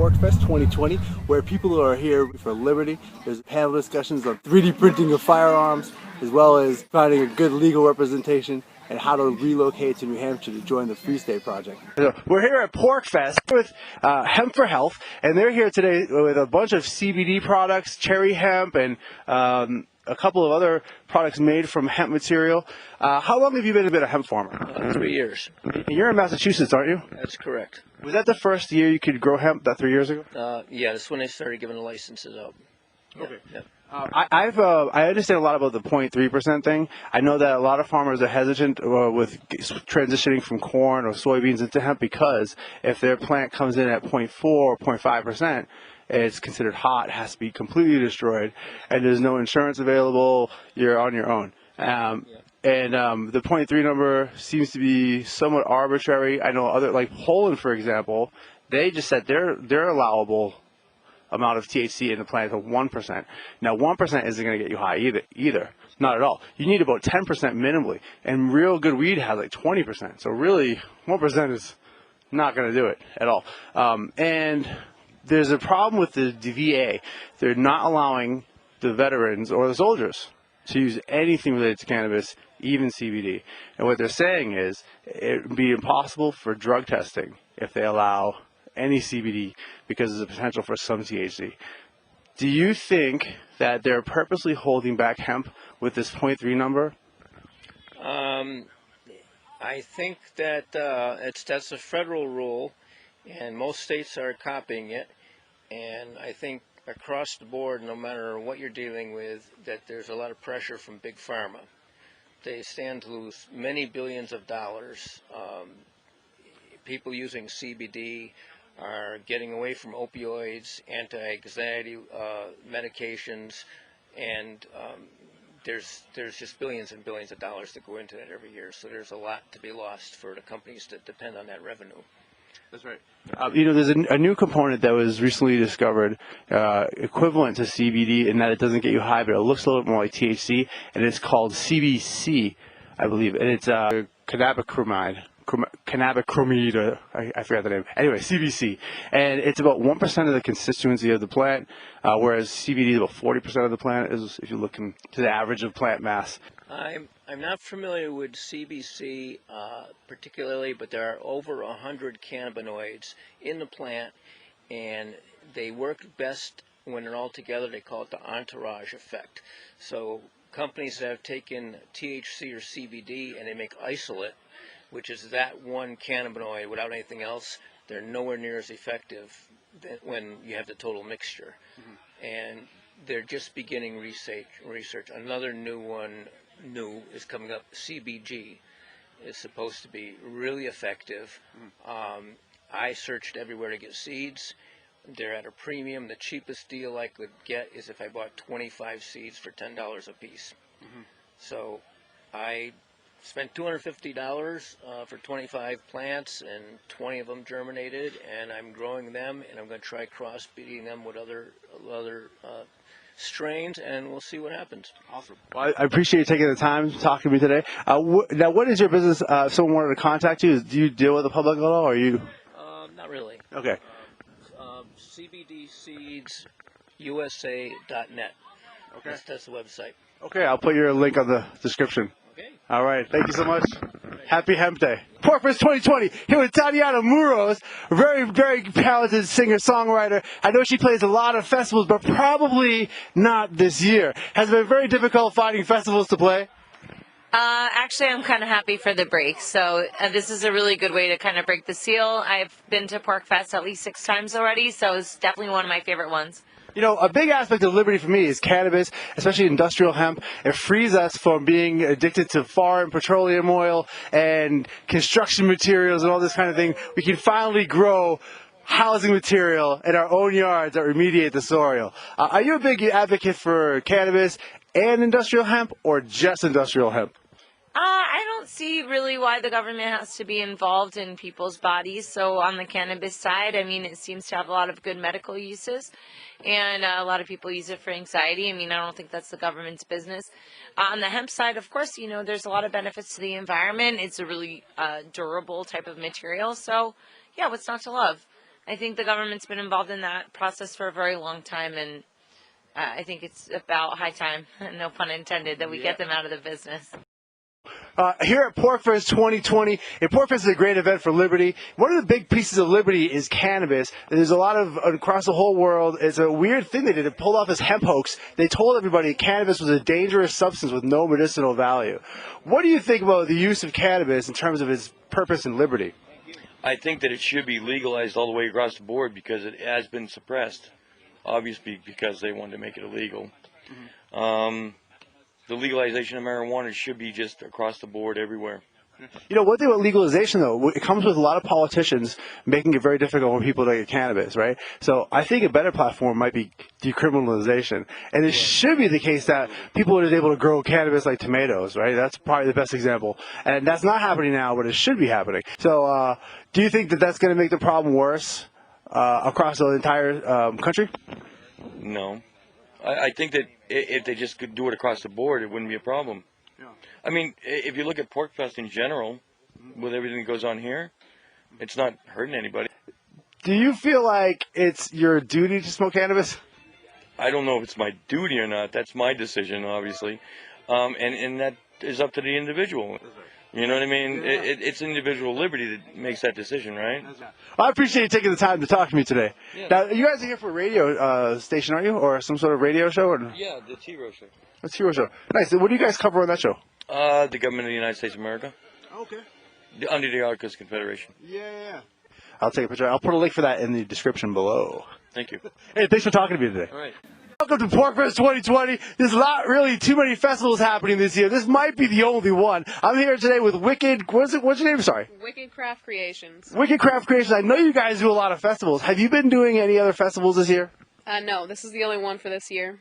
Porcfest 2020, where people are here for liberty. There's panel discussions on 3D printing of firearms, as well as finding a good legal representation and how to relocate to New Hampshire to join the Free State Project. We're here at Porcfest with Hemp for Health, and they're here today with a bunch of CBD products, cherry hemp, and a couple of other products made from hemp material. How long have you been a hemp farmer? 3 years. You're in Massachusetts, aren't you? That's correct. Was that the first year you could grow hemp, that 3 years ago? Yeah, that's when they started giving the licenses out. Okay. Yeah. I understand a lot about the 0.3% thing. I know that a lot of farmers are hesitant with transitioning from corn or soybeans into hemp because if their plant comes in at 0.4 or 0.5%, it's considered hot, has to be completely destroyed, and there's no insurance available. You're on your own. And the 0.3 number seems to be somewhat arbitrary. I know other, like Poland, for example, they just said their allowable amount of THC in the plant is 1%. Now, 1% isn't going to get you high either. Not at all. You need about 10% minimally, and real good weed has like 20%. So really, 1% is not going to do it at all. And there's a problem with the VA. They're not allowing the veterans or the soldiers to use anything related to cannabis, even CBD. And what they're saying is it would be impossible for drug testing if they allow any CBD because there's a potential for some THC. Do you think that they're purposely holding back hemp with this 0.3 number? I think that that's a federal rule, and most states are copying it. And I think across the board, no matter what you're dealing with, that there's a lot of pressure from Big Pharma. They stand to lose many billions of dollars. People using CBD are getting away from opioids, anti-anxiety medications, and there's just billions and billions of dollars that go into that every year. So there's a lot to be lost for the companies that depend on that revenue. That's right. There's a new component that was recently discovered equivalent to CBD in that it doesn't get you high, but it looks a little bit more like THC, and it's called CBC, I believe, and it's cannabichromide. Cannabichromide, I forgot the name. Anyway, CBC, and it's about 1% of the constituency of the plant, whereas CBD is about 40% of the plant. If you look into the average of plant mass. I'm not familiar with CBC particularly, but there are over 100 cannabinoids in the plant, and they work best when they're all together. They call it the entourage effect. So companies that have taken THC or CBD and they make isolate, which is that one cannabinoid without anything else, they're nowhere near as effective when you have the total mixture. Mm-hmm. And they're just beginning research. Another new is coming up. CBG is supposed to be really effective. Mm. I searched everywhere to get seeds. They're at a premium. The cheapest deal I could get is if I bought 25 seeds for $10 a piece. Mm-hmm. So I spent $250 for 25 plants, and 20 of them germinated, and I'm growing them, and I'm going to try cross-breeding them with other strains, and we'll see what happens. Awesome. Well, I appreciate you taking the time to talk to me today. Now, what is your business? If someone wanted to contact you, do you deal with the public at all, or are you? Not really. Okay. CBD Seeds USA.net. Okay. That's the website. Okay, I'll put your link on the description. Okay. All right. Thank you so much. Happy Hemp Day. Porcfest 2020 here with Tatiana Moroz, very, very talented singer-songwriter. I know she plays a lot of festivals, but probably not this year. Has it been very difficult finding festivals to play? Actually, I'm kind of happy for the break. So this is a really good way to kind of break the seal. I've been to Porcfest at least 6 times already, so it's definitely one of my favorite ones. You know, a big aspect of liberty for me is cannabis, especially industrial hemp. It frees us from being addicted to foreign petroleum oil and construction materials and all this kind of thing. We can finally grow housing material in our own yards that remediate the soil. Are you a big advocate for cannabis and industrial hemp, or just industrial hemp? I don't see really why the government has to be involved in people's bodies. So on the cannabis side, I mean, it seems to have a lot of good medical uses, and a lot of people use it for anxiety. I mean, I don't think that's the government's business. On the hemp side, of course, you know, there's a lot of benefits to the environment. It's a really durable type of material. So, yeah, what's not to love? I think the government's been involved in that process for a very long time, and I think it's about high time, no pun intended, that we get them out of the business. Here at Porcfest 2020, and Porcfest is a great event for liberty. One of the big pieces of liberty is cannabis. There's a lot of, across the whole world, it's a weird thing they did to pull off this hemp hoax. They told everybody cannabis was a dangerous substance with no medicinal value. What do you think about the use of cannabis in terms of its purpose and liberty? I think that it should be legalized all the way across the board because it has been suppressed, obviously because they wanted to make it illegal. The legalization of marijuana should be just across the board everywhere. You know, one thing about legalization, though, it comes with a lot of politicians making it very difficult for people to get cannabis, right? So I think a better platform might be decriminalization. And it should be the case that people are able to grow cannabis like tomatoes, right? That's probably the best example. And that's not happening now, but it should be happening. So do you think that that's going to make the problem worse across the entire country? No. I think that if they just could do it across the board, it wouldn't be a problem. Yeah. I mean, if you look at Porcfest in general, with everything that goes on here, it's not hurting anybody. Do you feel like it's your duty to smoke cannabis? I don't know if it's my duty or not. That's my decision, obviously. And that is up to the individual. You know what I mean? Yeah. It's individual liberty that makes that decision, right? Well, I appreciate you taking the time to talk to me today. Yeah. Now, you guys are here for a radio station, aren't you? Or some sort of radio show? Or? Yeah, the T-ROH Show. The T-ROH Show. Nice. What do you guys cover on that show? The government of the United States of America. Okay. Under the Articles of Confederation. Yeah. I'll take a picture. I'll put a link for that in the description below. Thank you. Hey, thanks for talking to me today. All right. Welcome to Porcfest 2020. There's not really too many festivals happening this year. This might be the only one. I'm here today with Wicked. What's your name? Sorry. Wicked Craft Creations. Wicked Craft Creations. I know you guys do a lot of festivals. Have you been doing any other festivals this year? No, this is the only one for this year.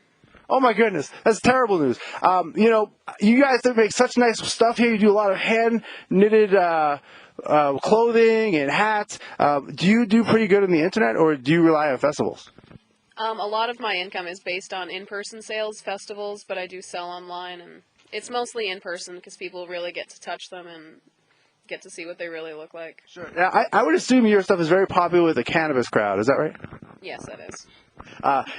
Oh my goodness, that's terrible news. You know, you guys make such nice stuff here. You do a lot of hand knitted clothing and hats. Do you do pretty good on the internet, or do you rely on festivals? A lot of my income is based on in-person sales, festivals, but I do sell online, and it's mostly in-person because people really get to touch them and get to see what they really look like. Sure. Yeah, I would assume your stuff is very popular with the cannabis crowd. Is that right? Yes, that is.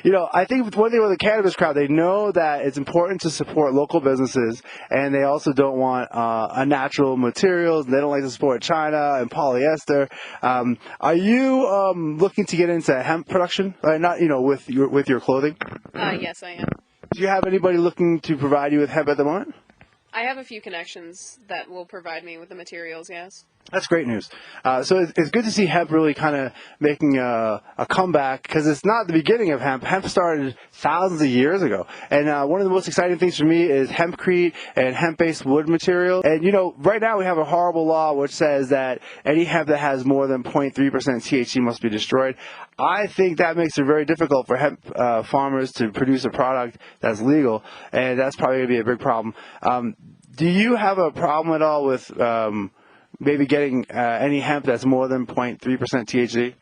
You know, I think one thing with the cannabis crowd, they know that it's important to support local businesses, and they also don't want unnatural materials. They don't like to support China and polyester. Are you looking to get into hemp production? Not, you know, with your clothing? Yes, I am. Do you have anybody looking to provide you with hemp at the moment? I have a few connections that will provide me with the materials, yes. That's great news. So it's good to see hemp really kind of making a comeback, because it's not the beginning of hemp. Hemp started thousands of years ago. And one of the most exciting things for me is hempcrete and hemp-based wood material. And, you know, right now we have a horrible law which says that any hemp that has more than 0.3% THC must be destroyed. I think that makes it very difficult for hemp farmers to produce a product that's legal, and that's probably going to be a big problem. Do you have a problem at all with maybe getting any hemp that's more than 0.3% THC?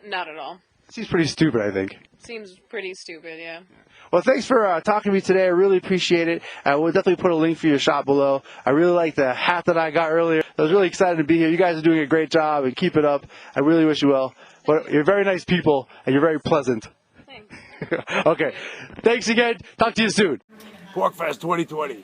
Not at all. Seems pretty stupid, I think. Seems pretty stupid, yeah. Well, thanks for talking to me today. I really appreciate it. We'll definitely put a link for your shop below. I really like the hat that I got earlier. I was really excited to be here. You guys are doing a great job, and keep it up. I really wish you well. But you're very nice people, and you're very pleasant. Thanks. Okay. Thanks again. Talk to you soon. Porcfest 2020.